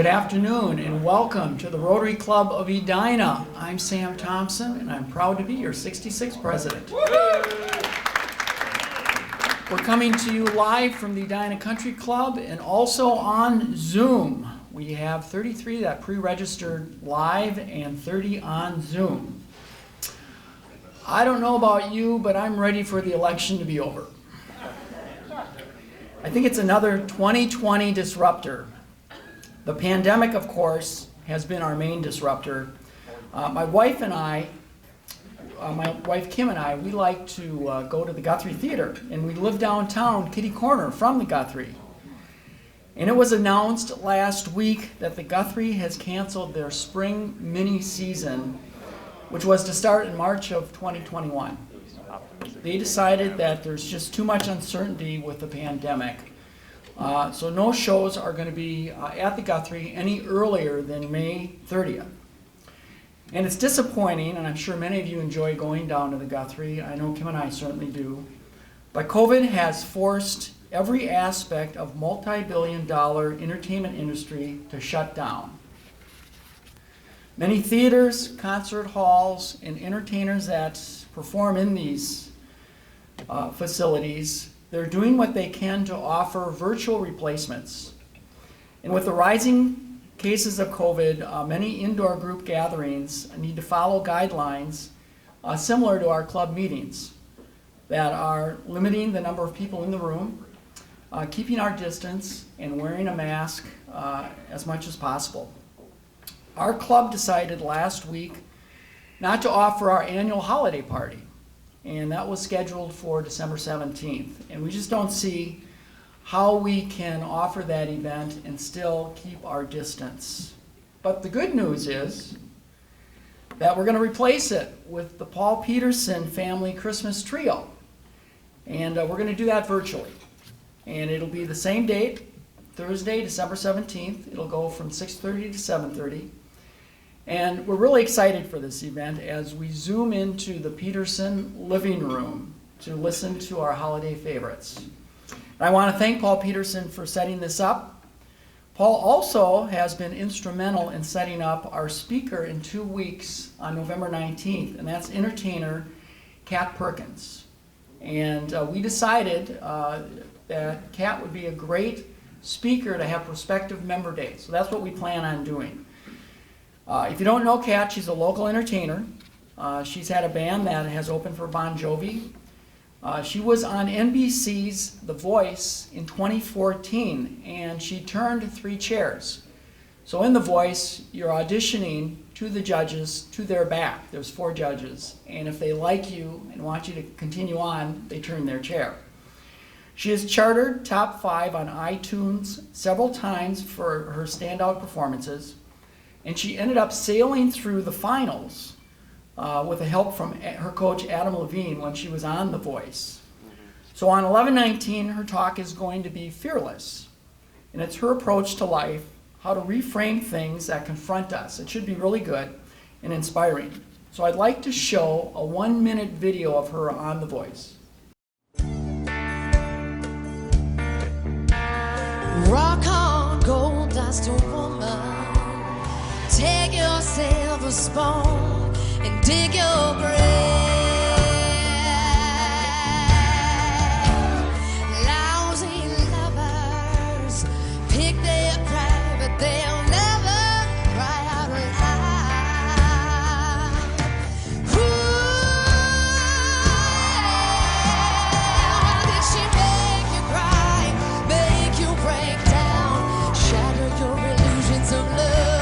Good afternoon and welcome to the Rotary Club of Edina. I'm Sam Thompson and I'm proud to be your 66th president. We're coming to you live from the Edina Country Club and also on Zoom. We have 33 that pre-registered live and 30 on Zoom. I don't know about you, but I'm ready for the election to be over. I think it's another 2020 disruptor. The pandemic, of course, has been our main disruptor. My wife Kim and I, we like to go to the Guthrie Theater, and we live downtown, kitty corner from the Guthrie. And it was announced last week that the Guthrie has canceled their spring mini season, which was to start in March of 2021. They decided that there's just too much uncertainty with the pandemic. So no shows are going to be at the Guthrie any earlier than May 30th. And it's disappointing, and I'm sure many of you enjoy going down to the Guthrie. I know Kim and I certainly do. But COVID has forced every aspect of multi-billion-dollar entertainment industry to shut down. Many theaters, concert halls, and entertainers that perform in these facilities, they're doing what they can to offer virtual replacements. And with the rising cases of COVID, many indoor group gatherings need to follow guidelines similar to our club meetings that are limiting the number of people in the room, keeping our distance, and wearing a mask as much as possible. Our club decided last week not to offer our annual holiday party, and that was scheduled for December 17th. And we just don't see how we can offer that event and still keep our distance. But the good news is that we're going to replace it with the Paul Peterson Family Christmas Trio. And we're going to do that virtually. And it'll be the same date, Thursday, December 17th. It'll go from 6:30 to 7:30. And we're really excited for this event as we zoom into the Peterson living room to listen to our holiday favorites. And I want to thank Paul Peterson for setting this up. Paul also has been instrumental in setting up our speaker in 2 weeks on November 19th, and that's entertainer Kat Perkins. And we decided that Kat would be a great speaker to have Prospective Member Day. So that's what we plan on doing. If you don't know Kat, she's a local entertainer. She's had a band that has opened for Bon Jovi. She was on NBC's The Voice in 2014, and she turned 3 chairs. So in The Voice, you're auditioning to the judges to their back. There's 4 judges, and if they like you and want you to continue on, they turn their chair. She has charted top 5 on iTunes several times for her standout performances. And she ended up sailing through the finals with the help from her coach, Adam Levine, when she was on The Voice. So on 11/19, her talk is going to be fearless. And it's her approach to life, how to reframe things that confront us. It should be really good and inspiring. So I'd like to show a 1-minute video of her on The Voice. Rock on, gold dust woman. Take yourself a spoon and dig your grave. Lousy lovers pick their pride, but they'll never cry out loud. How did she make you cry, make you break down, shatter your illusions of love?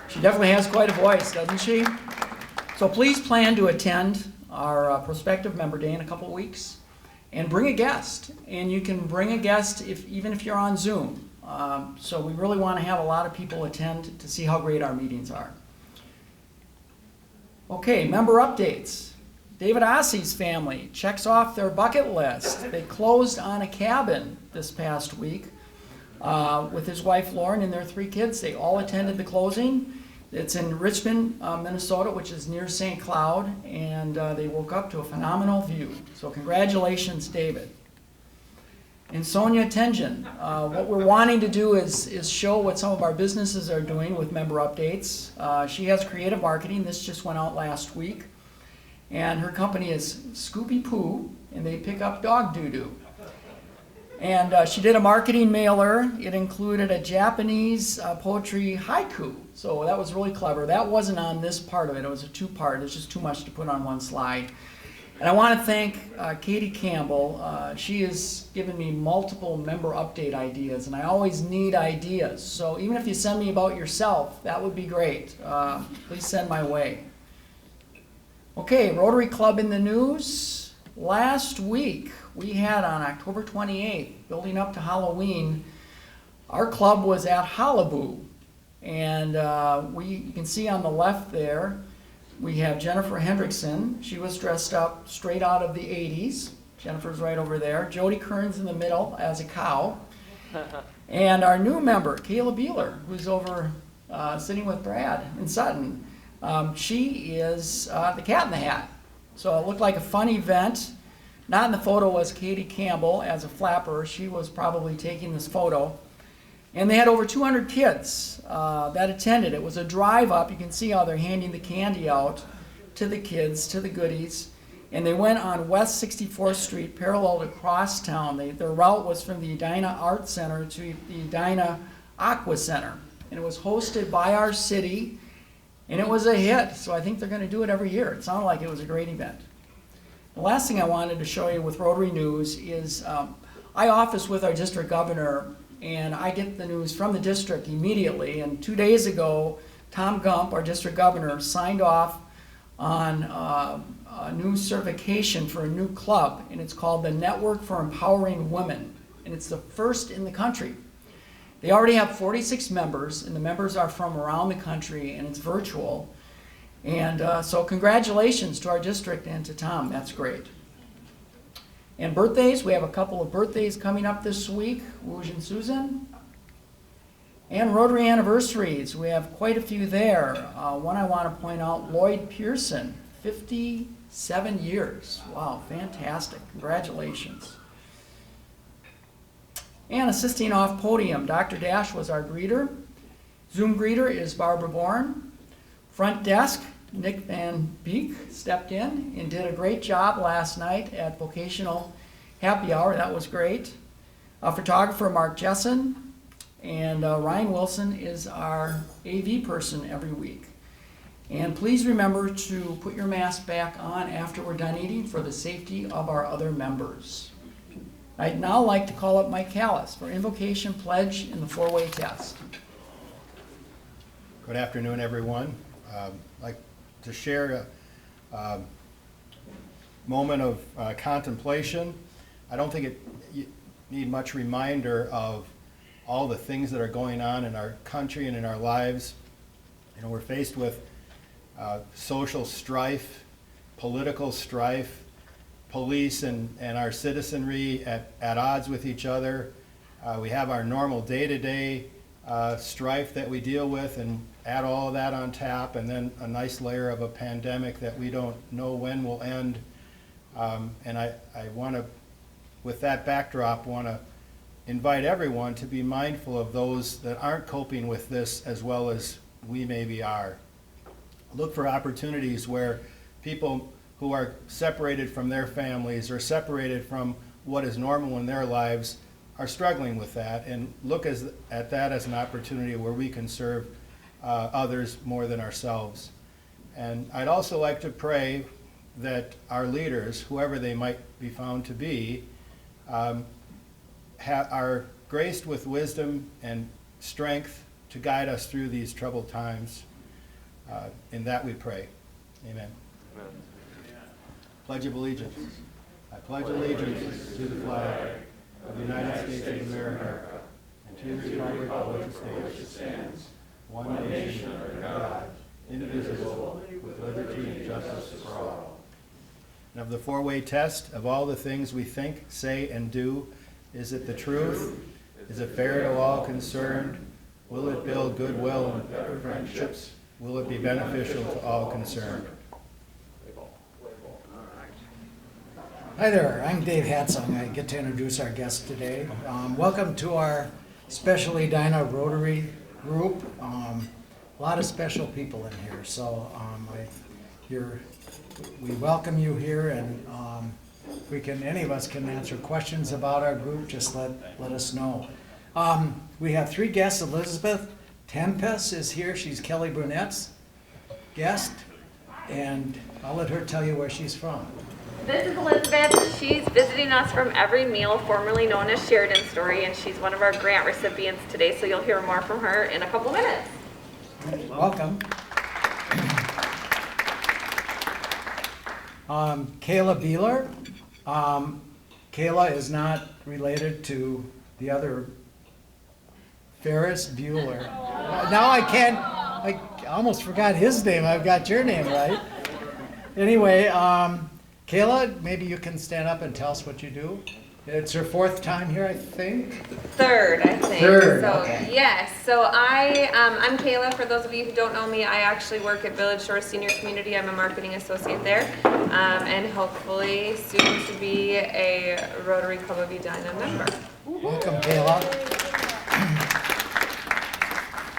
She definitely has quite a voice, doesn't she? So please plan to attend our Prospective Member Day in a couple of weeks and bring a guest. And you can bring a guest even if you're on Zoom. So we really want to have a lot of people attend to see how great our meetings are. Okay, member updates. David Aase's family checks off their bucket list. They closed on a cabin this past week with his wife Lauren and their 3 kids. They all attended the closing. It's in Richmond, Minnesota, which is near St. Cloud, and they woke up to a phenomenal view. So congratulations, David. And Sonja, Tengdin, what we're wanting to do is show what some of our businesses are doing with member updates. She has creative marketing. This just went out last week. And her company is Scoopy Poo, and they pick up dog doo-doo. And she did a marketing mailer. It included a Japanese poetry haiku. So that was really clever. That wasn't on this part of it. It was a 2-part. It's just too much to put on one slide. And I want to thank Katy Campbell. She has given me multiple member update ideas, and I always need ideas. So even if you send me about yourself, that would be great. Please send my way. Okay, Rotary Club in the news. Last week, we had on October 28th, building up to Halloween, our club was at Halabu. And you can see on the left there, we have Jennifer Hendrickson. She was dressed up straight out of the 80s. Jennifer's right over there. Jody Kerns in the middle as a cow. And our new member, Kayla Beehler, who's over sitting with Brad in Sutton. She is the Cat in the Hat. So it looked like a fun event. Not in the photo was Katy Campbell as a flapper. She was probably taking this photo. And they had over 200 kids that attended. It was a drive up. You can see how they're handing the candy out to the kids, to the goodies. And they went on West 64th Street, parallel to Crosstown. Their route was from the Edina Art Center to the Edina Aqua Center. And it was hosted by our city, and it was a hit. So I think they're going to do it every year. It sounded like it was a great event. The last thing I wanted to show you with Rotary News is I office with our district governor, and I get the news from the district immediately. And 2 days ago, Tom Gump, our district governor, signed off on a new certification for a new club, and it's called the Network for Empowering Women, and it's the first in the country. They already have 46 members, and the members are from around the country, and it's virtual. And so congratulations to our district and to Tom. That's great. And birthdays, we have a couple of birthdays coming up this week, Wooge and Susan. And Rotary Anniversaries, we have quite a few there. One I want to point out, Lloyd Pearson, 57 years. Wow, fantastic. Congratulations. And assisting off podium, Dr. Dash was our greeter. Zoom greeter is Barbara Bourne. Front desk, Nick Van Beek stepped in and did a great job last night at Vocational Happy Hour. That was great. Photographer Mark Jessen, and Ryan Wilson is our AV person every week. And please remember to put your mask back on after we're done eating for the safety of our other members. I'd now like to call up Mike Kallas for Invocation, Pledge, and the 4-way test. Good afternoon, everyone. I'd like to share a moment of contemplation. I don't think you need much reminder of all the things that are going on in our country and in our lives. You know, we're faced with social strife, political strife, police and our citizenry at odds with each other. We have our normal day-to-day strife that we deal with, and add all of that on top, and then a nice layer of a pandemic that we don't know when will end. And I want to, with that backdrop, want to invite everyone to be mindful of those that aren't coping with this as well as we maybe are. Look for opportunities where people who are separated from their families or separated from what is normal in their lives are struggling with that, and look at that as an opportunity where we can serve others more than ourselves. And I'd also like to pray that our leaders, whoever they might be found to be, are graced with wisdom and strength to guide us through these troubled times. In that we pray. Amen. Amen. Pledge of Allegiance. I pledge allegiance to the flag of the United States of America and to the republic for which it stands, one nation under God, indivisible, with liberty and justice for all. And of the four-way test, of all the things we think, say, and do, is it the truth? Is it fair to all concerned? Will it build goodwill and better friendships? Will it be beneficial to all concerned? Hi there, I'm Dave Hatzung. I get to introduce our guest today. Welcome to our special Edina Rotary group. A lot of special people in here, so we welcome you here, and any of us can answer questions about our group. Just let us know. We have three guests. Elizabeth Tempest is here. She's Kelly Burnett's guest, and I'll let her tell you where she's from. This is Elizabeth. She's visiting us from Every Meal, formerly known as Sheridan Story, and she's one of our grant recipients today, so you'll hear more from her in a couple minutes. Welcome. Kayla Beehler. Kayla is not related to the other Ferris Bueller. Now I almost forgot his name. I've got your name right. Anyway, Kayla, maybe you can stand up and tell us what you do. It's her fourth time here, I think. Third, I think. Third, so, okay. Yes. So I'm Kayla. For those of you who don't know me, I actually work at Village Shores Senior Community. I'm a marketing associate there, and hopefully soon to be a Rotary Club of Edina member. Welcome, Kayla.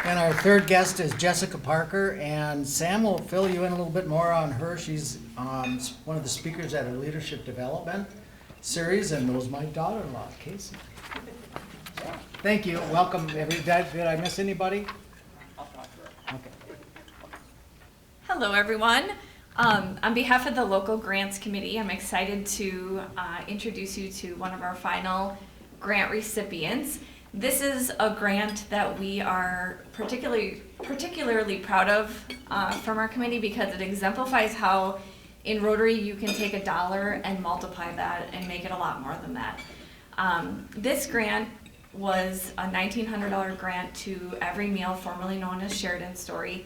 And our third guest is Jessica Parker, and Sam will fill you in a little bit more on her. She's one of the speakers at our Leadership Development series, and knows my daughter-in-law, Casey. Thank you. Welcome. Did I miss anybody? Okay. Hello, everyone. On behalf of the local grants committee, I'm excited to introduce you to one of our final grant recipients. This is a grant that we are particularly proud of from our committee, because it exemplifies how in Rotary you can take $1 and multiply that and make it a lot more than that. This grant was a $1,900 grant to Every Meal, formerly known as Sheridan Story,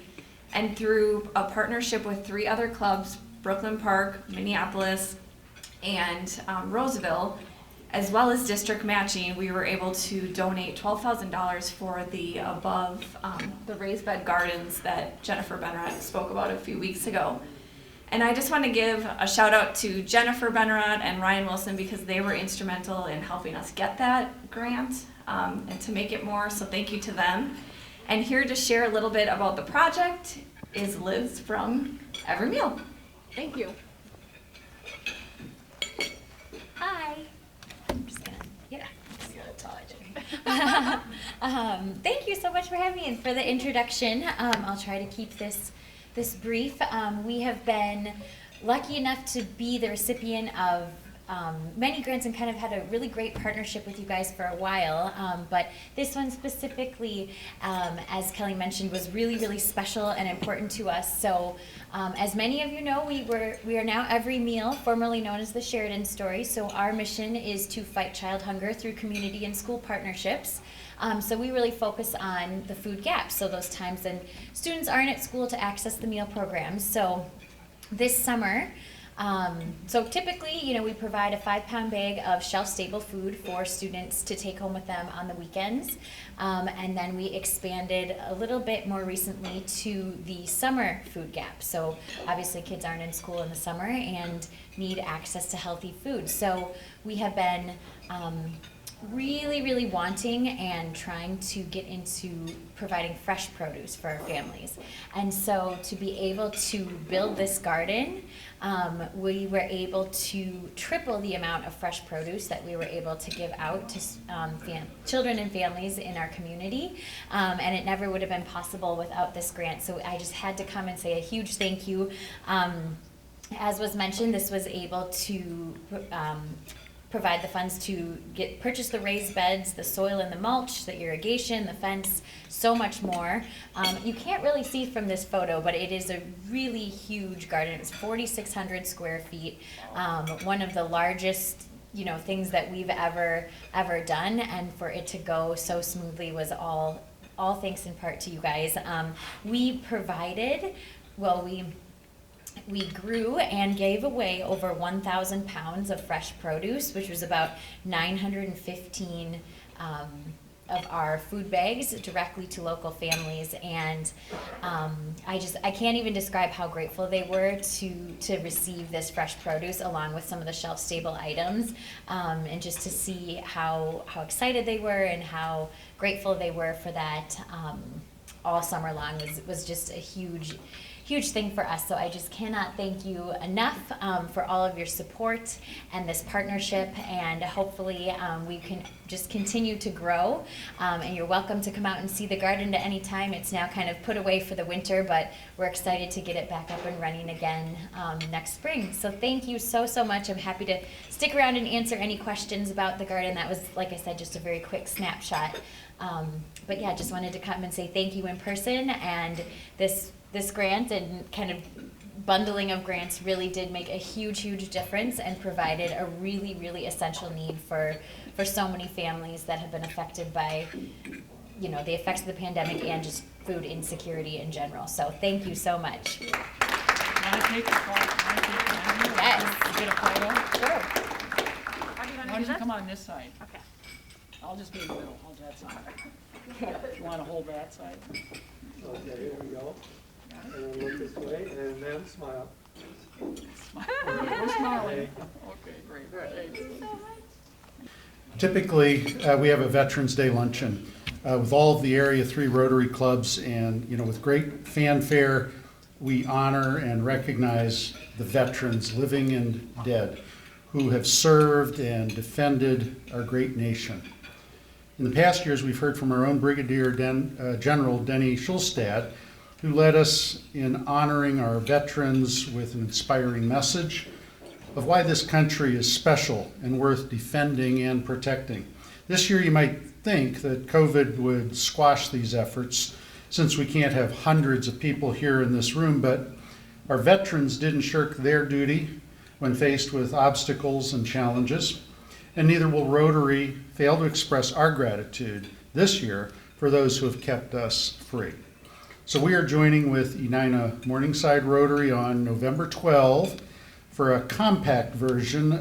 and through a partnership with 3 other clubs, Brooklyn Park, Minneapolis, and Roseville, as well as district matching, we were able to donate $12,000 for the the raised bed gardens that Jennifer Benrod spoke about a few weeks ago. And I just want to give a shout out to Jennifer Benrod and Ryan Wilson, because they were instrumental in helping us get that grant and to make it more, so thank you to them. And here to share a little bit about the project is Liz from Every Meal. Thank you. Hi. I'm just gonna thank you so much for having me and for the introduction. I'll try to keep this brief. We have been lucky enough to be the recipient of many grants and kind of had a really great partnership with you guys for a while. But this one specifically, as Kelly mentioned, was really, really special and important to us. So as many of you know, we are now Every Meal, formerly known as the Sheridan Story. So our mission is to fight child hunger through community and school partnerships. So we really focus on the food gaps, so those times when students aren't at school to access the meal programs. So this summer, so typically, we provide a 5-pound bag of shelf-stable food for students to take home with them on the weekends. And then we expanded a little bit more recently to the summer food gap. So obviously kids aren't in school in the summer and need access to healthy food. So we have been really, really wanting and trying to get into providing fresh produce for our families. And so to be able to build this garden, we were able to triple the amount of fresh produce that we were able to give out to children and families in our community. And it never would have been possible without this grant. So I just had to come and say a huge thank you. As was mentioned, this was able to provide the funds to purchase the raised beds, the soil and the mulch, the irrigation, the fence, so much more. You can't really see from this photo, but it is a really huge garden. It's 4,600 square feet, one of the largest things that we've ever done, and for it to go so smoothly was all thanks in part to you guys. We provided, we grew and gave away over 1,000 pounds of fresh produce, which was about 915 of our food bags directly to local families. And I can't even describe how grateful they were to receive this fresh produce along with some of the shelf-stable items, and just to see how excited they were and how grateful they were for that all summer long was just a huge thing for us. So I just cannot thank you enough for all of your support and this partnership, and hopefully we can just continue to grow. And you're welcome to come out and see the garden at any time. It's now kind of put away for the winter, but we're excited to get it back up and running again next spring. So thank you so much. I'm happy to stick around and answer any questions about the garden. That was, like I said, just a very quick snapshot. But yeah, just wanted to come and say thank you in person, and this grant and kind of bundling of grants really did make a huge difference and provided a really essential need for so many families that have been affected by, the effects of the pandemic and just food insecurity in general. So thank you so much. Can I take a photo? Yes. Get a photo? Sure. Why don't you come on this side? Okay. I'll just be in the middle. Hold that side. If you want to hold that side. Okay, here we go. And then look this way, and then smile. We're smiling. Okay, great. Thanks. Typically, we have a Veterans Day luncheon with all of the Area 3 Rotary clubs, and with great fanfare, we honor and recognize the veterans, living and dead, who have served and defended our great nation. In the past years, we've heard from our own Brigadier General Denny Schulstad, who led us in honoring our veterans with an inspiring message of why this country is special and worth defending and protecting. This year, you might think that COVID would squash these efforts, since we can't have hundreds of people here in this room, but our veterans didn't shirk their duty when faced with obstacles and challenges, and neither will Rotary fail to express our gratitude this year for those who have kept us free. So we are joining with Edina Morningside Rotary on November 12 for a compact version,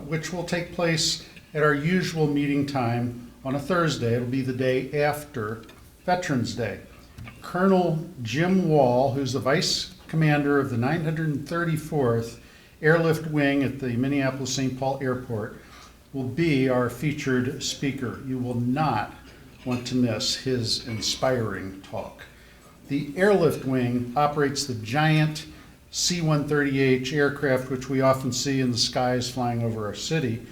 which will take place at our usual meeting time on a Thursday. It'll be the day after Veterans Day. Colonel Jim Wall, who's the Vice Commander of the 934th Airlift Wing at the Minneapolis-St. Paul Airport, will be our featured speaker. You will not want to miss his inspiring talk. The Airlift Wing operates the giant C-130H aircraft, which we often see in the skies flying over our city.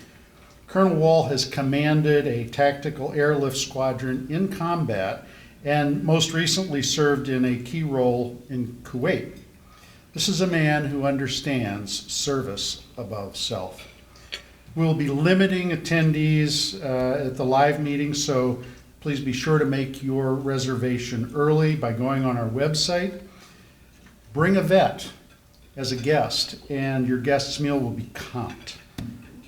Colonel Wall has commanded a tactical airlift squadron in combat and most recently served in a key role in Kuwait. This is a man who understands service above self. We'll be limiting attendees at the live meeting, so please be sure to make your reservation early by going on our website. Bring a vet as a guest, and your guest's meal will be comped.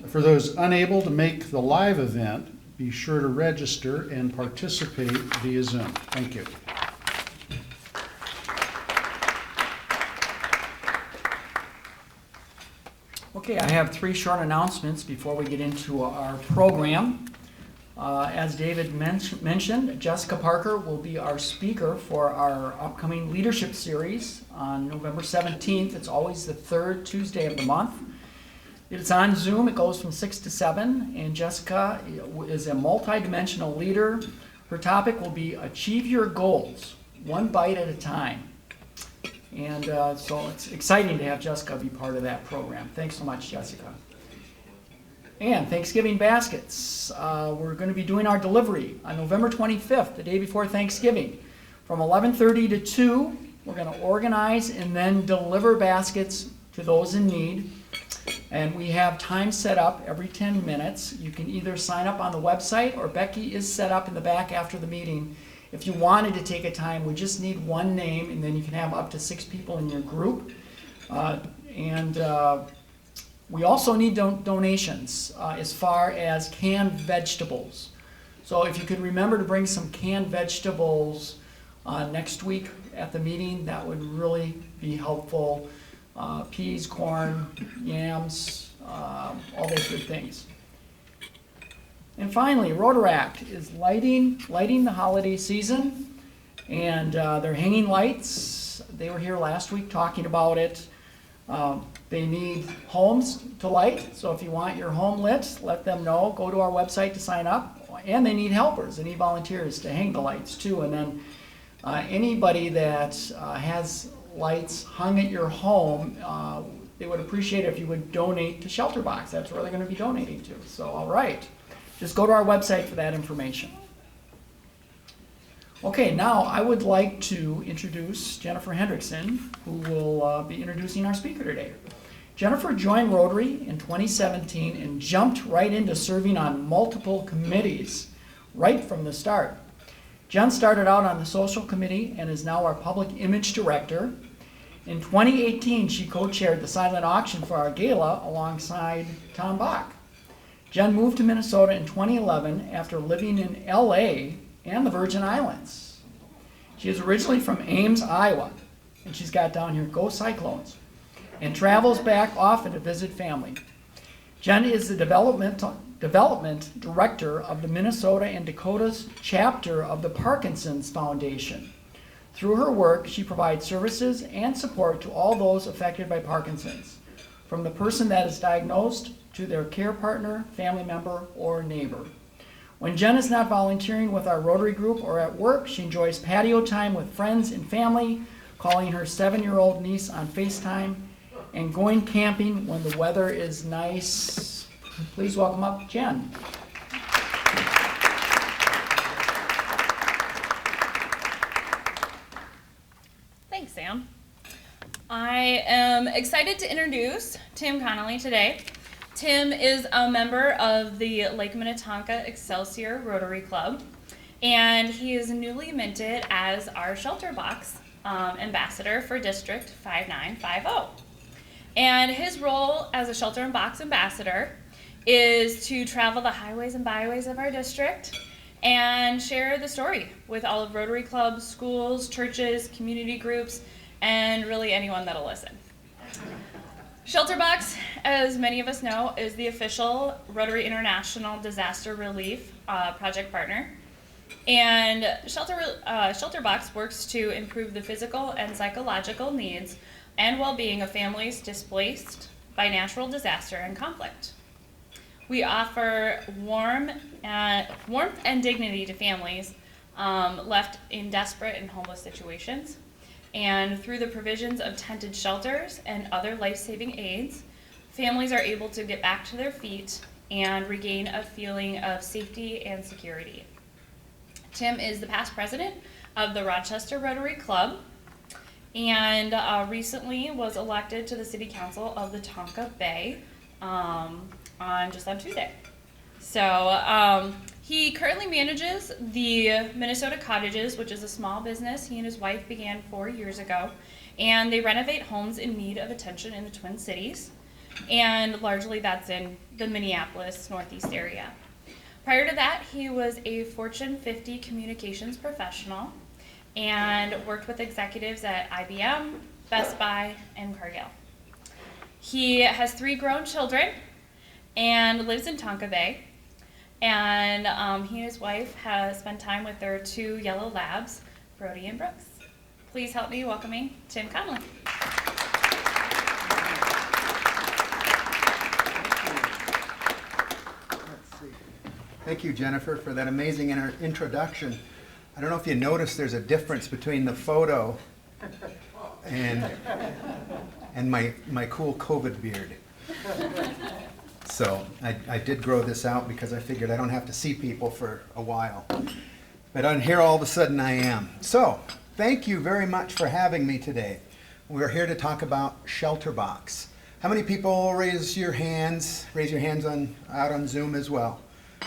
For those unable to make the live event, be sure to register and participate via Zoom. Thank you. Okay, I have 3 short announcements before we get into our program. As David mentioned, Jessica Parker will be our speaker for our upcoming leadership series on November 17th. It's always the 3rd Tuesday of the month. It's on Zoom. It goes from 6 to 7, and Jessica is a multi-dimensional leader. Her topic will be Achieve Your Goals, One Bite at a Time. And so it's exciting to have Jessica be part of that program. Thanks so much, Jessica. And Thanksgiving baskets. We're going to be doing our delivery on November 25th, the day before Thanksgiving. From 11:30 to 2, we're going to organize and then deliver baskets to those in need. And we have time set up every 10 minutes. You can either sign up on the website, or Becky is set up in the back after the meeting. If you wanted to take a time, we just need one name, and then you can have up to 6 people in your group. We also need donations as far as canned vegetables. So if you could remember to bring some canned vegetables next week at the meeting, that would really be helpful. peas, corn, yams, all those good things. And finally, Rotaract is lighting the holiday season, and they're hanging lights. They were here last week talking about it. They need homes to light, so if you want your home lit, let them know. Go to our website to sign up. And they need helpers, they need volunteers to hang the lights too. And then anybody that has lights hung at your home, they would appreciate it if you would donate to ShelterBox. That's where they're going to be donating to. So, all right, just go to our website for that information. Okay, now I would like to introduce Jennifer Hendrickson, who will be introducing our speaker today. Jennifer joined Rotary in 2017 and jumped right into serving on multiple committees right from the start. Jen started out on the social committee and is now our public image director. In 2018, she co-chaired the silent auction for our gala alongside Tom Bach. Jen moved to Minnesota in 2011 after living in LA and the Virgin Islands. She is originally from Ames, Iowa, and she's got down here, go Cyclones, and travels back often to visit family. Jen is the development director of the Minnesota and Dakota's chapter of the Parkinson's Foundation. Through her work, she provides services and support to all those affected by Parkinson's, from the person that is diagnosed to their care partner, family member, or neighbor. When Jen is not volunteering with our Rotary group or at work, she enjoys patio time with friends and family, calling her 7-year-old niece on FaceTime, and going camping when the weather is nice. Please welcome up Jen. Thanks, Sam. I am excited to introduce Tim Connelly today. Tim is a member of the Lake Minnetonka Excelsior Rotary Club, and he is newly minted as our ShelterBox ambassador for District 5950. And his role as a ShelterBox ambassador is to travel the highways and byways of our district and share the story with all of Rotary clubs, schools, churches, community groups, and really anyone that'll listen. ShelterBox, as many of us know, is the official Rotary International Disaster Relief project partner. And ShelterBox works to improve the physical and psychological needs and well-being of families displaced by natural disaster and conflict. We offer warmth and dignity to families left in desperate and homeless situations. And through the provisions of tented shelters and other life-saving aids, families are able to get back to their feet and regain a feeling of safety and security. Tim is the past president of the Rochester Rotary Club, and recently was elected to the City Council of the Tonka Bay on Tuesday. So he currently manages the Minnesota Cottages, which is a small business he and his wife began 4 years ago, and they renovate homes in need of attention in the Twin Cities, and largely that's in the Minneapolis Northeast area. Prior to that, he was a Fortune 50 communications professional and worked with executives at IBM, Best Buy, and Cargill. He has 3 grown children and lives in Tonka Bay. And he and his wife have spent time with their 2 yellow labs, Brody and Brooks. Please help me welcoming Tim Connelly. Thank you, Jennifer, for that amazing introduction. I don't know if you noticed there's a difference between the photo and my cool COVID beard. So I did grow this out because I figured I don't have to see people for a while. But on here all of a sudden I am. So thank you very much for having me today. We're here to talk about ShelterBox. How many people raise your hands out on Zoom as well?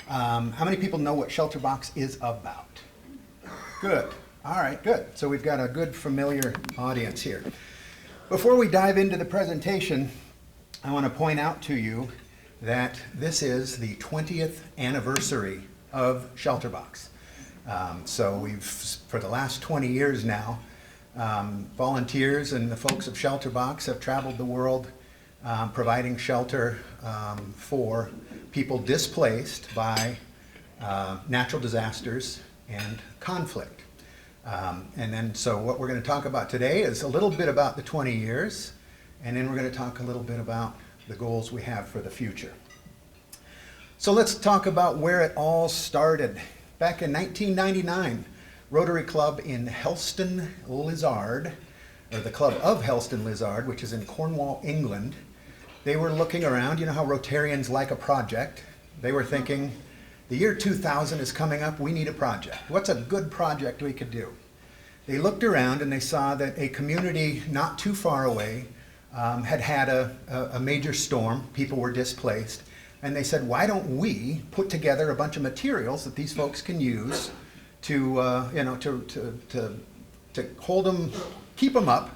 How many people know what ShelterBox is about? Good. All right, good. So we've got a good familiar audience here. Before we dive into the presentation, I want to point out to you that this is the 20th anniversary of ShelterBox. So we've, for the last 20 years now, Volunteers and the folks of ShelterBox have traveled the world providing shelter for people displaced by natural disasters and conflict. And then so what we're going to talk about today is a little bit about the 20 years, and then we're going to talk a little bit about the goals we have for the future. So let's talk about where it all started. Back in 1999, Rotary Club in Helston Lizard, or the Club of Helston Lizard, which is in Cornwall, England, they were looking around. You know how Rotarians like a project. They were thinking, the year 2000 is coming up, we need a project. What's a good project we could do? They looked around and they saw that a community not too far away had a major storm. People were displaced. And they said, why don't we put together a bunch of materials that these folks can use to hold them, keep them up,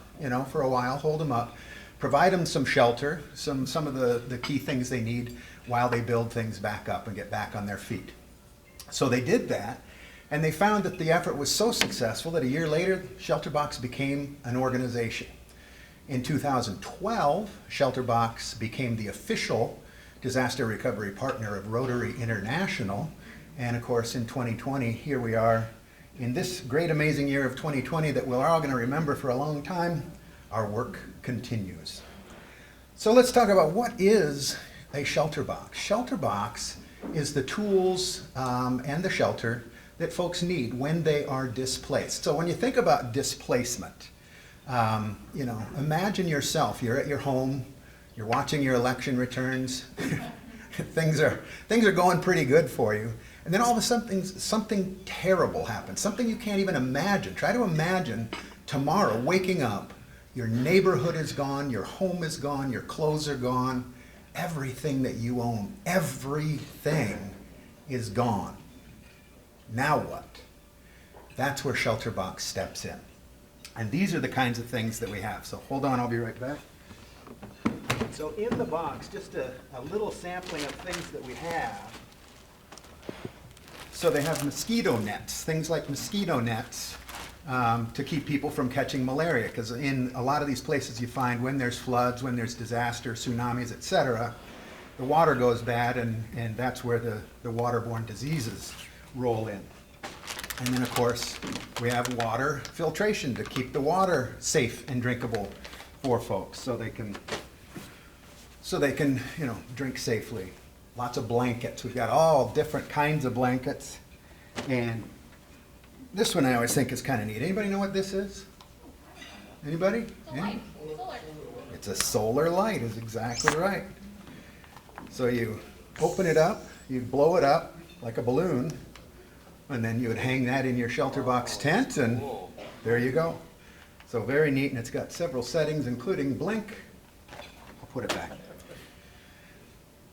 for a while, hold them up, provide them some shelter, some of the key things they need while they build things back up and get back on their feet. So they did that, and they found that the effort was so successful that a year later, ShelterBox became an organization. In 2012, ShelterBox became the official disaster recovery partner of Rotary International. And of course, in 2020, here we are in this great, amazing year of 2020 that we're all going to remember for a long time. Our work continues. So let's talk about what is a ShelterBox. ShelterBox is the tools and the shelter that folks need when they are displaced. So when you think about displacement, imagine yourself, you're at your home, you're watching your election returns, things are going pretty good for you, and then all of a sudden something terrible happens, something you can't even imagine. Try to imagine tomorrow waking up, your neighborhood is gone, your home is gone, your clothes are gone, everything that you own, everything is gone. Now what? That's where ShelterBox steps in. And these are the kinds of things that we have. So hold on, I'll be right back. So in the box, just a little sampling of things that we have. So they have mosquito nets, things like mosquito nets to keep people from catching malaria. Because in a lot of these places you find when there's floods, when there's disaster, tsunamis, etc., the water goes bad, and that's where the waterborne diseases roll in. And then, of course, we have water filtration to keep the water safe and drinkable for folks so they can drink safely. Lots of blankets. We've got all different kinds of blankets. And this one I always think is kind of neat. Anybody know what this is? Anybody? Yeah? It's a solar light, is exactly right. So you open it up, you blow it up like a balloon, and then you would hang that in your ShelterBox tent, and there you go. So very neat, and it's got several settings, including blink. I'll put it back.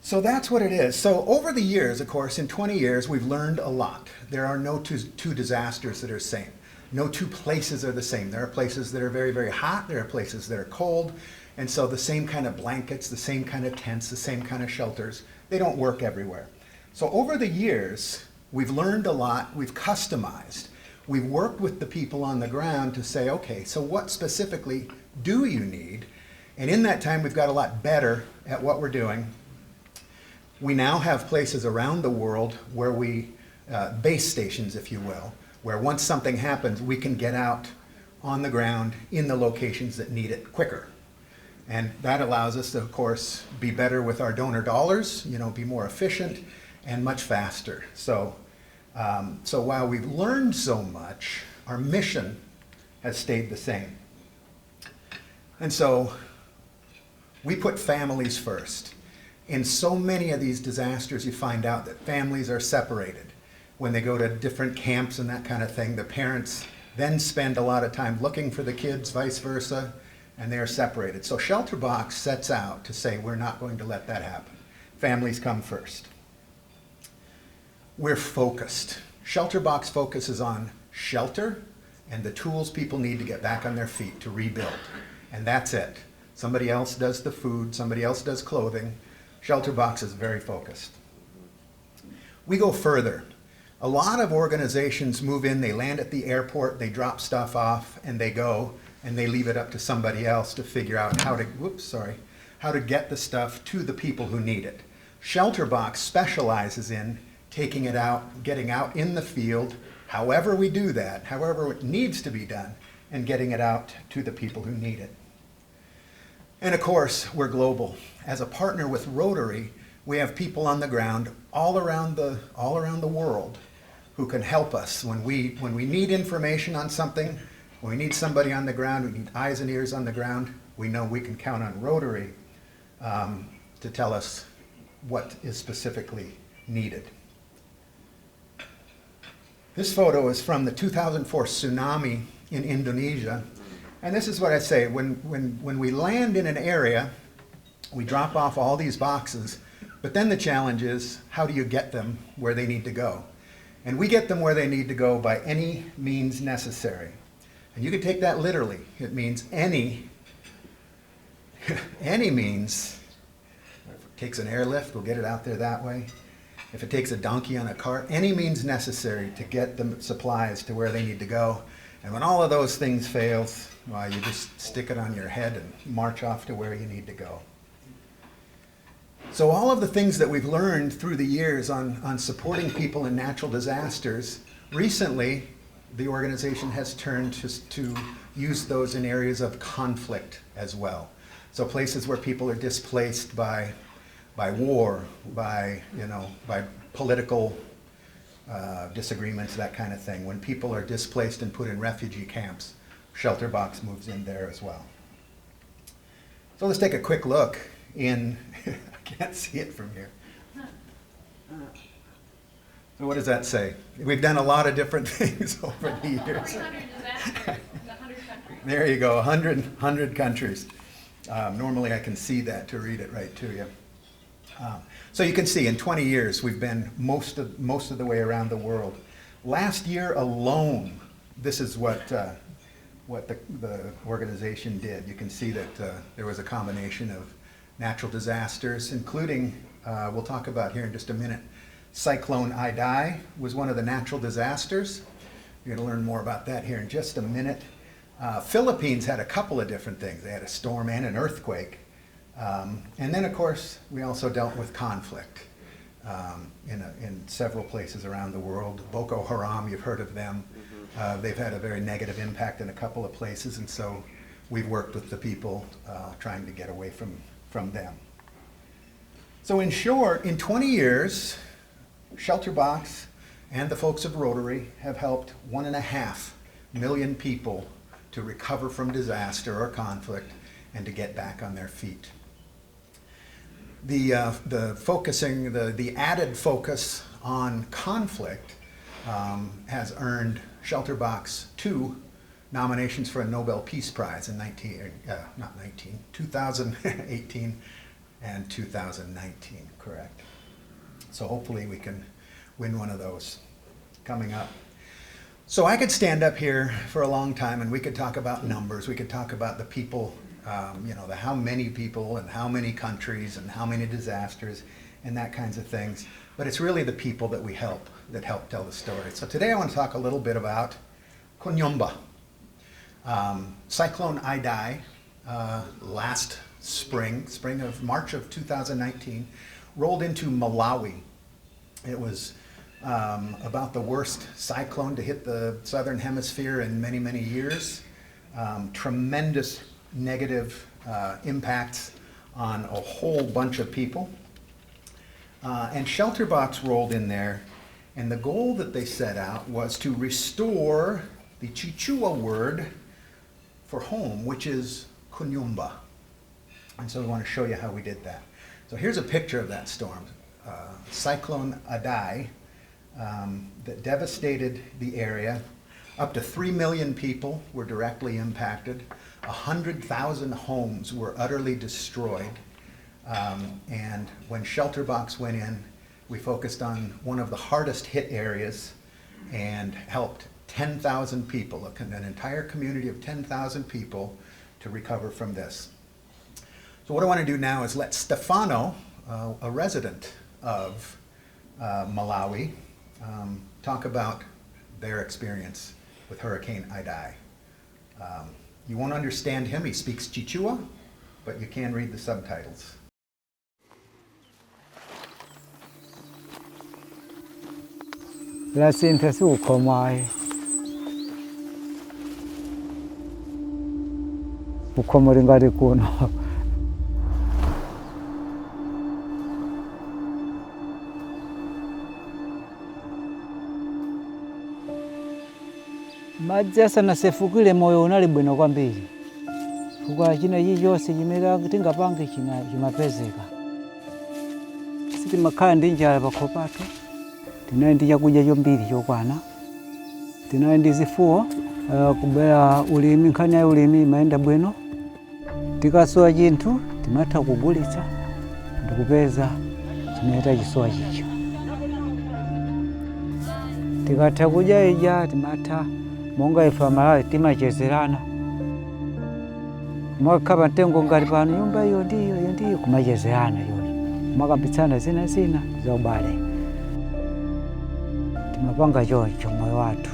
So that's what it is. So over the years, of course, in 20 years, we've learned a lot. There are no two disasters that are the same. No two places are the same. There are places that are very, very hot. There are places that are cold. And so the same kind of blankets, the same kind of tents, the same kind of shelters, they don't work everywhere. So over the years, we've learned a lot. We've customized. We've worked with the people on the ground to say, okay, so what specifically do you need? And in that time, we've got a lot better at what we're doing. We now have places around the world where base stations, if you will, where once something happens, we can get out on the ground in the locations that need it quicker. And that allows us to, of course, be better with our donor dollars, be more efficient and much faster. So while we've learned so much, our mission has stayed the same. And so we put families first. In so many of these disasters, you find out that families are separated. When they go to different camps and that kind of thing, the parents then spend a lot of time looking for the kids, vice versa, and they're separated. So ShelterBox sets out to say we're not going to let that happen. Families come first. We're focused. ShelterBox focuses on shelter and the tools people need to get back on their feet to rebuild. And that's it. Somebody else does the food, somebody else does clothing. ShelterBox is very focused. We go further. A lot of organizations move in, they land at the airport, they drop stuff off, and they go, and they leave it up to somebody else to figure out how to get the stuff to the people who need it. ShelterBox specializes in taking it out, getting out in the field, however we do that, however it needs to be done, and getting it out to the people who need it. And of course, we're global. As a partner with Rotary, we have people on the ground all around the world who can help us when we need information on something, when we need somebody on the ground, we need eyes and ears on the ground, we know we can count on Rotary to tell us what is specifically needed. This photo is from the 2004 tsunami in Indonesia. And this is what I say, when we land in an area, we drop off all these boxes, but then the challenge is, how do you get them where they need to go? And we get them where they need to go by any means necessary. And you can take that literally. It means any means. If it takes an airlift, we'll get it out there that way. If it takes a donkey on a cart, any means necessary to get the supplies to where they need to go. And when all of those things fails, well, you just stick it on your head and march off to where you need to go. So all of the things that we've learned through the years on supporting people in natural disasters, recently the organization has turned to use those in areas of conflict as well. So places where people are displaced by war, by political disagreements, that kind of thing. When people are displaced and put in refugee camps, ShelterBox moves in there as well. So let's take a quick look in, I can't see it from here. So what does that say? We've done a lot of different things over the years. There you go, 100 countries. Normally I can see that to read it right to you. So you can see in 20 years we've been most of the way around the world. Last year alone, this is what the organization did. You can see that there was a combination of natural disasters, including, we'll talk about here in just a minute, Cyclone Idai was one of the natural disasters. You're going to learn more about that here in just a minute. Philippines had a couple of different things. They had a storm and an earthquake. And then, of course, we also dealt with conflict in several places around the world. Boko Haram, you've heard of them. They've had a very negative impact in a couple of places, and so we've worked with the people trying to get away from them. So in short, in 20 years, ShelterBox and the folks of Rotary have helped 1.5 million people to recover from disaster or conflict and to get back on their feet. The added focus on conflict has earned ShelterBox 2 nominations for a Nobel Peace Prize in 2018 and 2019, correct? So hopefully we can win one of those coming up. So I could stand up here for a long time and we could talk about numbers, we could talk about the people, the how many people and how many countries and how many disasters and that kinds of things. But it's really the people that we help that help tell the story. So today I want to talk a little bit about Kunyumba. Cyclone Idai, last spring of March of 2019, rolled into Malawi. It was about the worst cyclone to hit the southern hemisphere in many, many years. Tremendous negative impacts on a whole bunch of people. And ShelterBox rolled in there, and the goal that they set out was to restore the Chichewa word for home, which is Kunyumba. And so we want to show you how we did that. So here's a picture of that storm. Cyclone Idai that devastated the area. Up to 3 million people were directly impacted. 100,000 homes were utterly destroyed. And when ShelterBox went in, we focused on one of the hardest hit areas and helped 10,000 people, an entire community of 10,000 people, to recover from this. So what I want to do now is let Stefano, a resident of Malawi, talk about their experience with Hurricane Idai. You won't understand him, he speaks Chichua, but you can read the subtitles. La sinta su komai. Ukomori ngari kuno. Madzi asanasefukire moyo unali bwino kwambiri. Chifukwa china ichi chonse chimene tingapange chimapezeka. Sitimakhala ndi njala pakhopatu. Tinali ndi chakudya chombiri chokwana. Tinali ndi zifuwo kubera ulimi, nkhani ya ulimi imayenda bwino. Tikasowa chinthu timatha kugulitsa ndikupeza chimene tachisowa chicho. Tikatha kudya ija timatha monga ife Amalawi timachezerana. Mwakhala mtengo ngati pano nyumba iyo ndiyo kumachezerana yoni. Mwakambitsana zina za ubale. Timapanga choncho moyo wathu.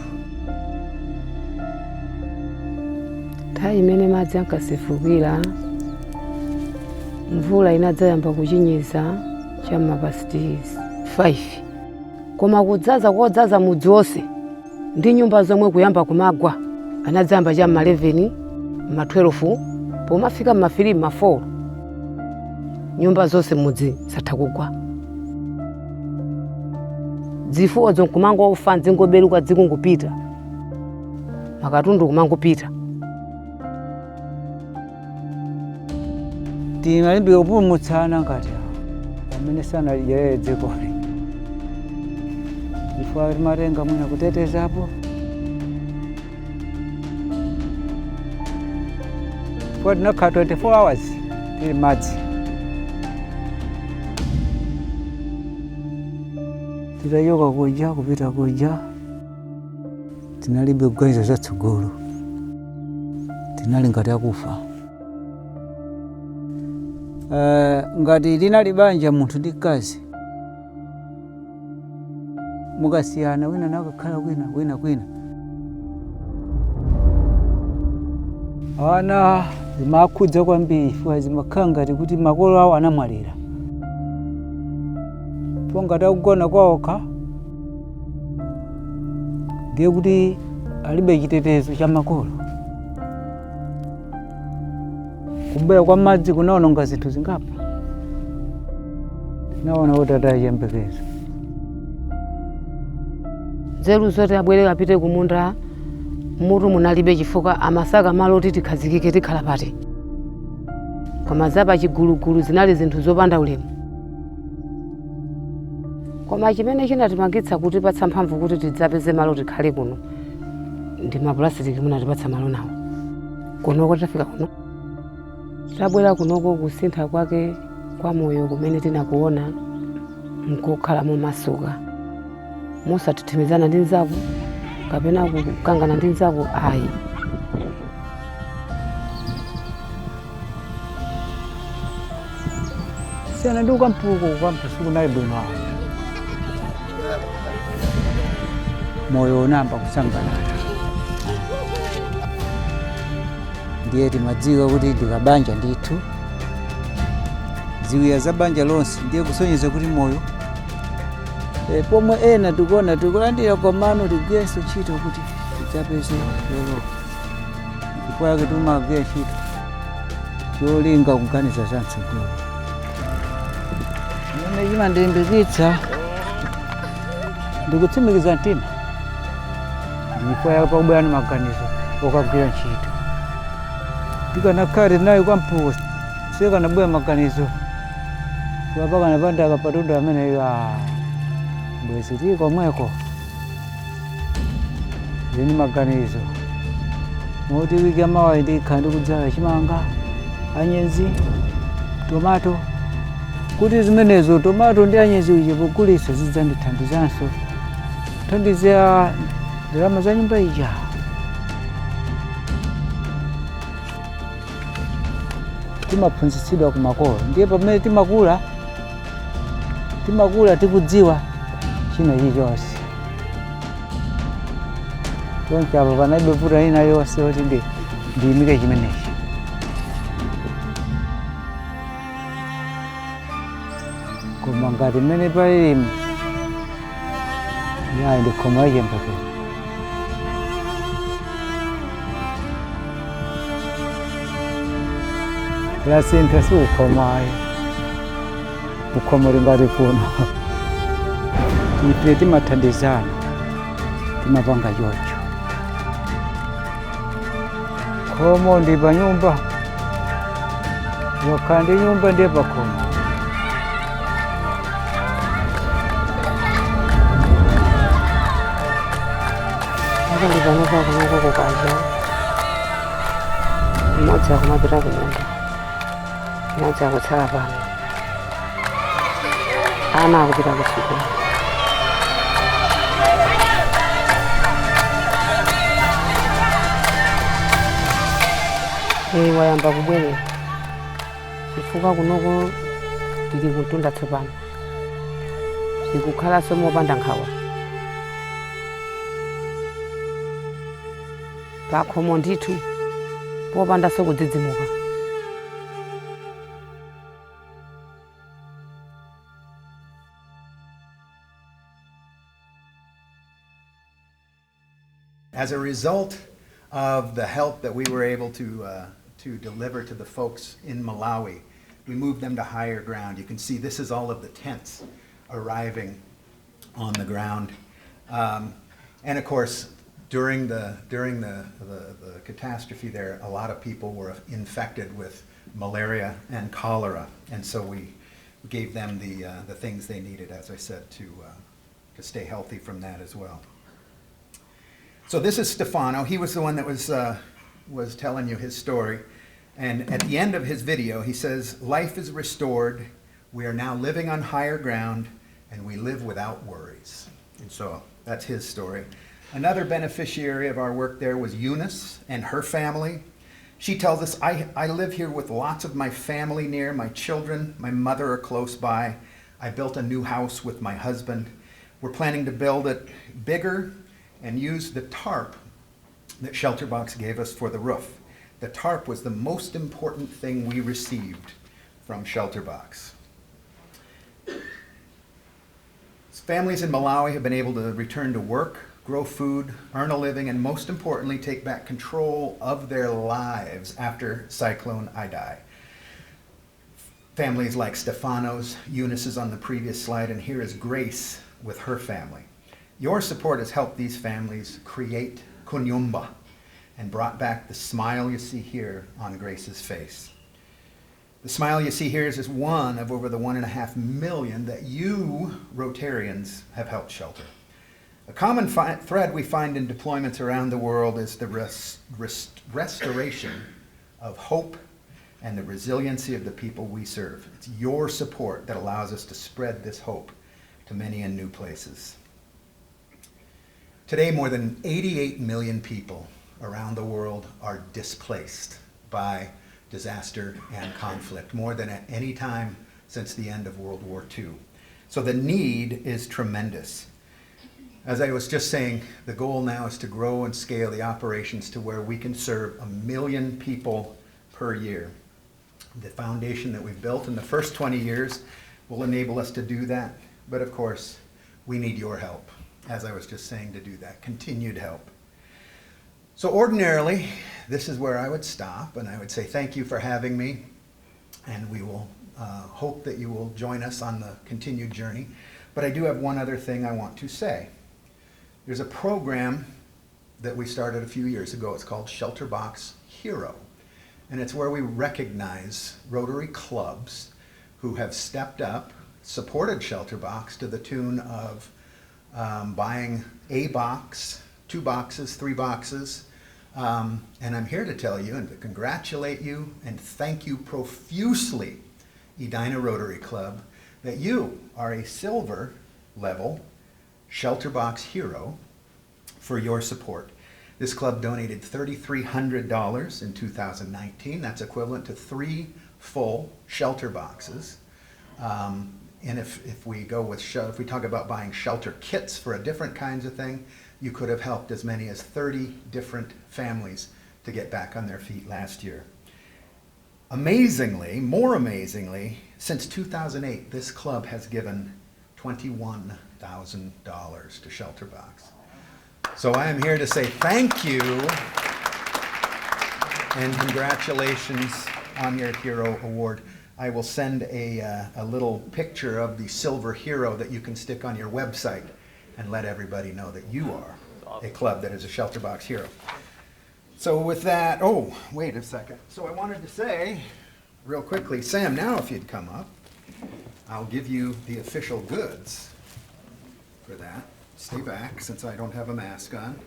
Nthawi imene madzi ankasefukira, mvula inadzayamba kuchinyiza cham'ma past 5. Koma kodzaza mudzi wonse ndi nyumba zomwe kuyamba kumagwa anadzayamba cham'ma 11, ma 12, pomafika m'ma 3, ma 4 nyumba zonse mudzi zatha kugwa. Zifuwo zonkumangofa zingoberuka zikungupita, makatundu kumangopita. Tinalibe kupulumutsana ngati pamene sanalijerere dzikoli. Chifukwa timatenga mwina kutetezapo. Chifukwa tinakhala 24 hours tili madzi. Titachoka kuja kupita kuja, tinalibe kuganiza zatsogolo. Tinali ngati akufa. Ngati linali banja munthu ndi mkazi, mukasiyana wina nakakhala kwina. Ana zimakhudza kwambiri chifukwa zimakhala ngati kuti makolo awo anamwalira. Po ngati akugona kwawokha, ndiye kuti alibe chitetezo cha makolo. Kubwera kwa madzi kunaononga zinthu zingapa. Naona kuti atayembekezo. Nzeru zoti abwere apite kumunda mutu munalibe chifukwa amasaka malo kuti tikhazikike tikhala pati. Koma zapa chigulugulu zinali zinthu zopanda ulemu. Koma chimene chinatimangitsa kuti patsa mphamvu kuti tidzapeze malo tikhale kuno ndi mapulasitiki munatipatsa malo nawo. Kunoko tafika kuno. Tabwera kunoko kusintha kwake kwa moyo kumene tinakuona mkukhala mumasuka. Musatitimizana ndi nzako kapena kukangana ndi nzako ayi. Siyana ndi ukampuku sikunali bwino awo. Moyo unamba kusangalala. Ndiye timadziwa kuti ndikabanja ndithu. Ziwiya za banja lonse ndiye kusonyeza kuti moyo. Pomwe ena tikuona tikulandira komano tigwirenso ntchito kuti tidzapeze lero. Chifukwa yake timagwira ntchito cholinga kuganiza za mtsogolo. Imene chimandilimbikitsa ndikutsimikiza mtima. Chifukwa yake pakubwera ndi maganizo okagwira ntchito. Tikanakhala nayo kwampuku sikanabwera maganizo. Chifukwa pakanapanda akapatundu amene bwezi tili komweko. Zini maganizo. Moti wiki amawa ndikhala ndikudzala chimanga, anyezi, tomato. Kuti zimenezo tomato ndi anyezi uchi pogulitsa zidzandithandizanso. Kuthandizira ndalama za nyumba ija. Timaphunzitsidwa ku makolo. Ndiye pamene timakula tikudziwa china chilichonse. choncho ava vanaibeputa ina yose kuti ndiyimike chimenechi. Koma ngati mmene palili yayi ndikhoma ichembekere. Yasintha siukhomayo, ukhomole ngati kuno. Ife timathandizana, timapanga choncho. Khomo ndi pa nyumba, wakhala ndi nyumba ndiye pa khomo. Akali panopa kunoko kukaja. Mmodzi akumapita kumunda. Mmodzi akutsala pano. Ana akupita kusukulu. Wayamba kubwerera. Chifukwa kunoko tili kutunda tsopano. Sikukhalanso mopanda nkhawa. Pakhomo ndithu popanda sokudzidzimuka. As a result of the help that we were able to deliver to the folks in Malawi, we moved them to higher ground. You can see this is all of the tents arriving on the ground. And of course, during the catastrophe there, a lot of people were infected with malaria and cholera, and so we gave them the things they needed, as I said, to stay healthy from that as well. So this is Stefano. He was the one that was telling you his story, and at the end of his video, he says, "Life is restored. We are now living on higher ground, and we live without worries." And so that's his story. Another beneficiary of our work there was Eunice and her family. She tells us, I live here with lots of my family near, my children, my mother are close by. I built a new house with my husband. We're planning to build it bigger and use the tarp that ShelterBox gave us for the roof. The tarp was the most important thing we received from ShelterBox. Families in Malawi have been able to return to work, grow food, earn a living, and most importantly, take back control of their lives after Cyclone Idai. Families like Stefano's, Eunice is on the previous slide, and here is Grace with her family. Your support has helped these families create kunyumba and brought back the smile you see here on Grace's face. The smile you see here is just one of over the 1.5 million that you Rotarians have helped shelter. A common thread we find in deployments around the world is the restoration of hope and the resiliency of the people we serve. It's your support that allows us to spread this hope to many and new places. Today, more than 88 million people around the world are displaced by disaster and conflict, more than at any time since the end of World War II. So the need is tremendous. As I was just saying, the goal now is to grow and scale the operations to where we can serve 1 million people per year. The foundation that we've built in the first 20 years will enable us to do that, but of course, we need your help, as I was just saying, to do that, continued help. So ordinarily, this is where I would stop, and I would say thank you for having me, and we will hope that you will join us on the continued journey. But I do have one other thing I want to say. There's a program that we started a few years ago. It's called ShelterBox Hero. And it's where we recognize Rotary clubs who have stepped up, supported ShelterBox to the tune of buying a box, 2 boxes, 3 boxes. And I'm here to tell you and to congratulate you and thank you profusely, Edina Rotary Club, that you are a silver level ShelterBox Hero for your support. This club donated $3,300 in 2019. That's equivalent to 3 full shelter boxes. And if we go with if we talk about buying shelter kits for a different kinds of thing, you could have helped as many as 30 different families to get back on their feet last year. Amazingly, more amazingly, since 2008, this club has given $21,000 to ShelterBox. So I am here to say thank you and congratulations on your Hero Award. I will send a little picture of the Silver Hero that you can stick on your website and let everybody know that you are a club that is a ShelterBox hero. So with that, oh, wait a second. So I wanted to say, real quickly, Sam, now if you'd come up, I'll give you the official goods for that. Stay back, since I don't have a mask on.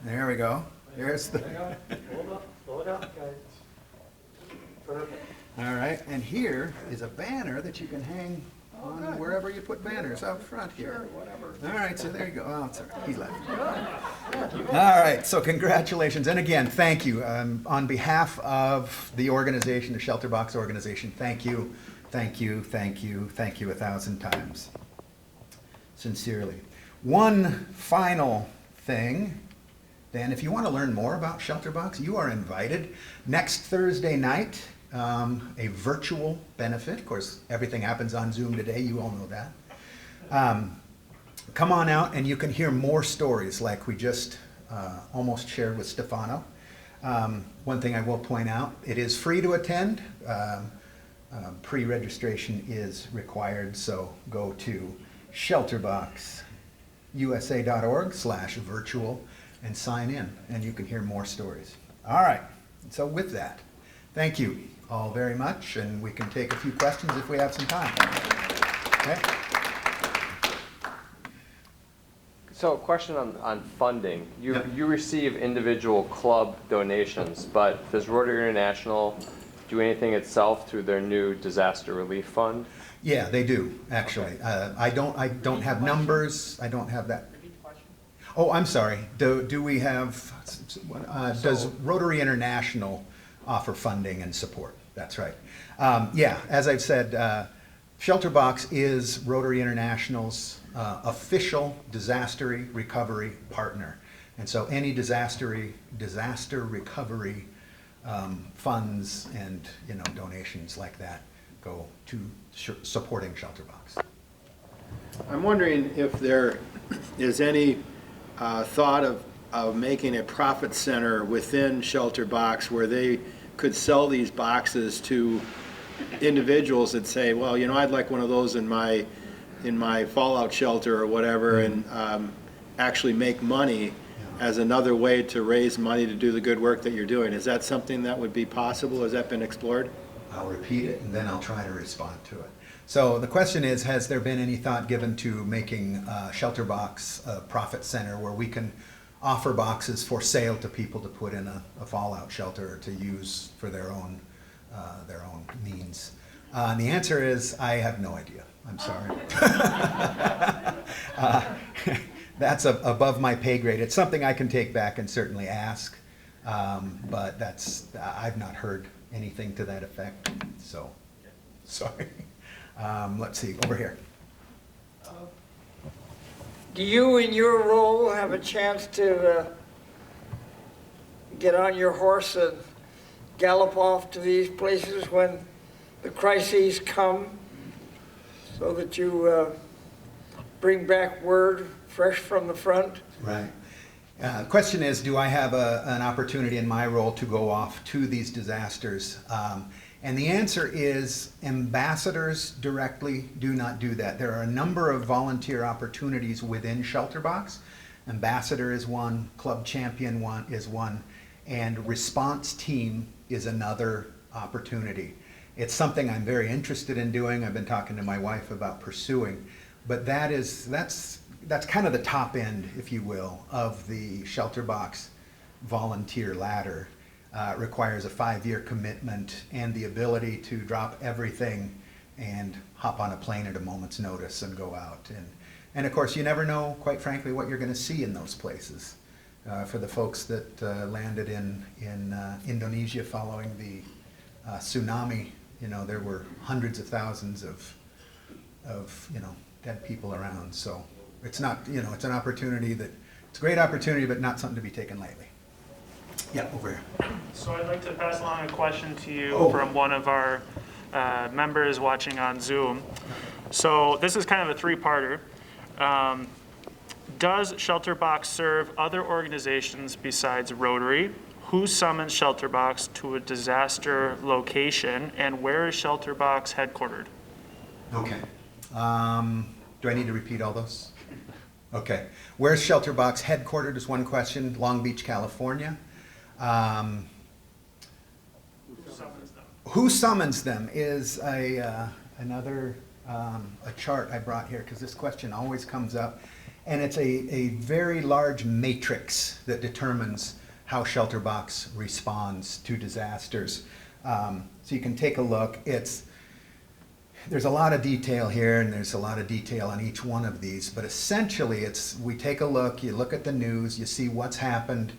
There we go. There's the... Hold up, guys. Perfect. All right, and here is a banner that you can hang on wherever you put banners out front here. All right, so there you go. Oh, sorry, he left. All right, so congratulations, and again, thank you. On behalf of the organization, the ShelterBox organization, thank you, thank you, thank you, thank you 1,000 times. Sincerely. One final thing. Dan, if you want to learn more about ShelterBox, you are invited next Thursday night, a virtual benefit. Of course, everything happens on Zoom today. You all know that. Come on out and you can hear more stories like we just almost shared with Stefano. One thing I will point out, it is free to attend. Pre-registration is required, so go to shelterboxusa.org/virtual and sign in, and you can hear more stories. All right, so with that, thank you all very much, and we can take a few questions if we have some time. Okay. So, a question on funding. You receive individual club donations, but does Rotary International do anything itself through their new disaster relief fund? Yeah, they do, actually. I don't have numbers. I don't have that. Oh, I'm sorry. Do we have, does Rotary International offer funding and support? That's right. Yeah, as I've said, ShelterBox is Rotary International's official disaster recovery partner. And so any disaster recovery funds and donations like that go to supporting ShelterBox. I'm wondering if there is any thought of making a profit center within ShelterBox where they could sell these boxes to individuals that say, well, I'd like one of those in my fallout shelter or whatever, and actually make money as another way to raise money to do the good work that you're doing. Is that something that would be possible? Has that been explored? I'll repeat it and then I'll try to respond to it. So the question is, has there been any thought given to making ShelterBox a profit center where we can offer boxes for sale to people to put in a fallout shelter or to use for their own means? And the answer is, I have no idea. I'm sorry. That's above my pay grade. It's something I can take back and certainly ask, but I've not heard anything to that effect, so sorry. Let's see, over here. Do you, in your role, have a chance to get on your horse and gallop off to these places when the crises come so that you bring back word fresh from the front? Right. Question is, do I have an opportunity in my role to go off to these disasters? And the answer is ambassadors directly do not do that. There are a number of volunteer opportunities within ShelterBox. Ambassador is one, Club Champion is one, and Response Team is another opportunity. It's something I'm very interested in doing. I've been talking to my wife about pursuing, but that's kind of the top end, if you will, of the ShelterBox volunteer ladder. It requires a 5-year commitment and the ability to drop everything and hop on a plane at a moment's notice and go out. And of course, you never know, quite frankly, what you're going to see in those places. For the folks that landed in Indonesia following the tsunami, there were hundreds of thousands of dead people around. So it's not, it's an opportunity that it's a great opportunity, but not something to be taken lightly. Yeah, over here. So I'd like to pass along a question to you Oh. from one of our members watching on Zoom. So this is kind of a three-parter. Does ShelterBox serve other organizations besides Rotary? Who summons ShelterBox to a disaster location, and where is ShelterBox headquartered? Okay. Do I need to repeat all those? Okay. Where's ShelterBox headquartered is one question. Long Beach, California. Who summons them is another a chart I brought here, because this question always comes up. And it's a very large matrix that determines how ShelterBox responds to disasters. So you can take a look. There's a lot of detail here, and there's a lot of detail on each one of these, but essentially we take a look, you look at the news, you see what's happened,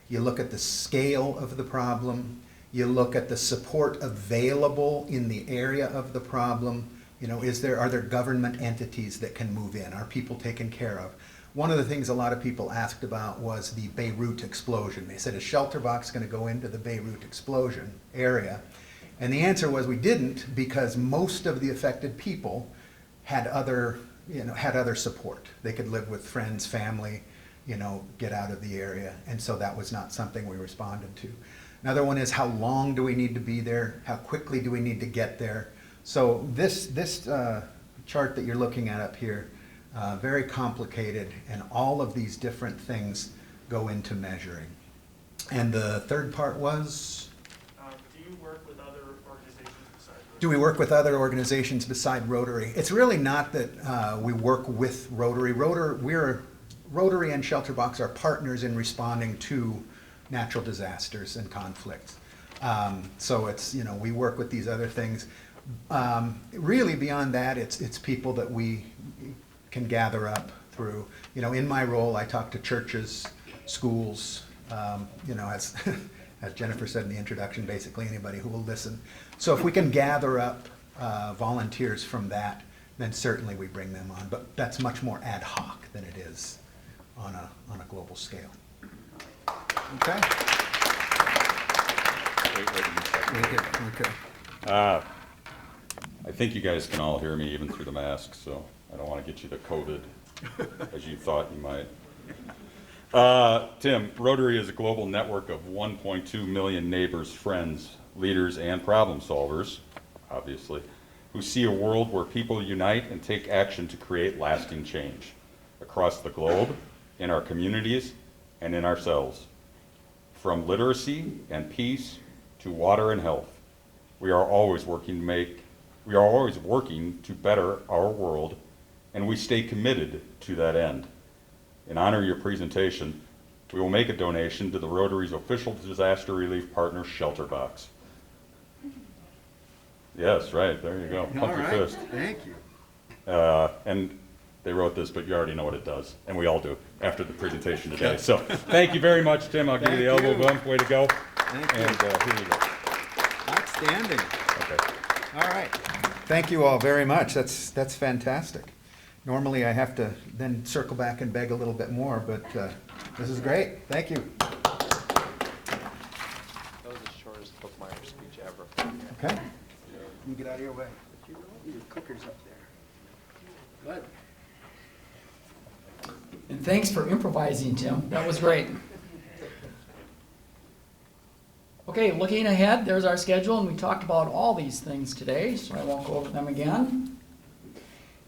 you look at the scale of the problem, you look at the support available in the area of the problem. You know, are there government entities that can move in? Are people taken care of? One of the things a lot of people asked about was the Beirut explosion. They said, is ShelterBox going to go into the Beirut explosion area? And the answer was we didn't, because most of the affected people had other support. They could live with friends, family, get out of the area. And so that was not something we responded to. Another one is, how long do we need to be there? How quickly do we need to get there? So this chart that you're looking at up here, very complicated, and all of these different things go into measuring. And the third part was? Do you work with other organizations besides Rotary? Do we work with other organizations beside Rotary? It's really not that we work with Rotary. Rotary and ShelterBox are partners in responding to natural disasters and conflicts. So it's, we work with these other things. Really beyond that, it's people that we can gather up through. In my role, I talk to churches, schools, as Jennifer said in the introduction, basically anybody who will listen. So if we can gather up volunteers from that, then certainly we bring them on. But that's much more ad hoc than it is on a global scale. Okay? Okay. I think you guys can all hear me even through the mask, so I don't want to get you the COVID as you thought you might. Tim, Rotary is a global network of 1.2 million neighbors, friends, leaders, and problem solvers, obviously, who see a world where people unite and take action to create lasting change across the globe, in our communities, and in ourselves. From literacy and peace to water and health, we are always working to better our world, and we stay committed to that end. In honor of your presentation, we will make a donation to the Rotary's official disaster relief partner, ShelterBox. Yes, right, there you go. Pump your fist. Thank you. And they wrote this, but you already know what it does, and we all do after the presentation today. So thank you very much, Tim. I'll give you the elbow bump. Way to go. Thank you. And here you go. Outstanding. Okay. All right. Thank you all very much. That's fantastic. Normally I have to then circle back and beg a little bit more, but this is great. Thank you. That was the shortest Boockmeier speech ever. Okay. You get out of your way. Your cooker's up there. Good. And thanks for improvising, Tim. That was great. Okay, looking ahead, there's our schedule, and we talked about all these things today, so I won't go over them again.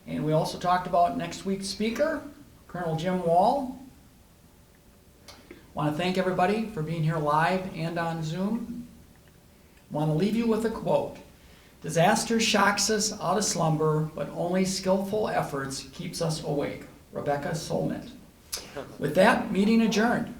And we also talked about next week's speaker, Colonel Jim Wall. Want to thank everybody for being here live and on Zoom. Want to leave you with a quote. Disaster shocks us out of slumber, but only skillful efforts keeps us awake. Rebecca Solnit. With that, meeting adjourned.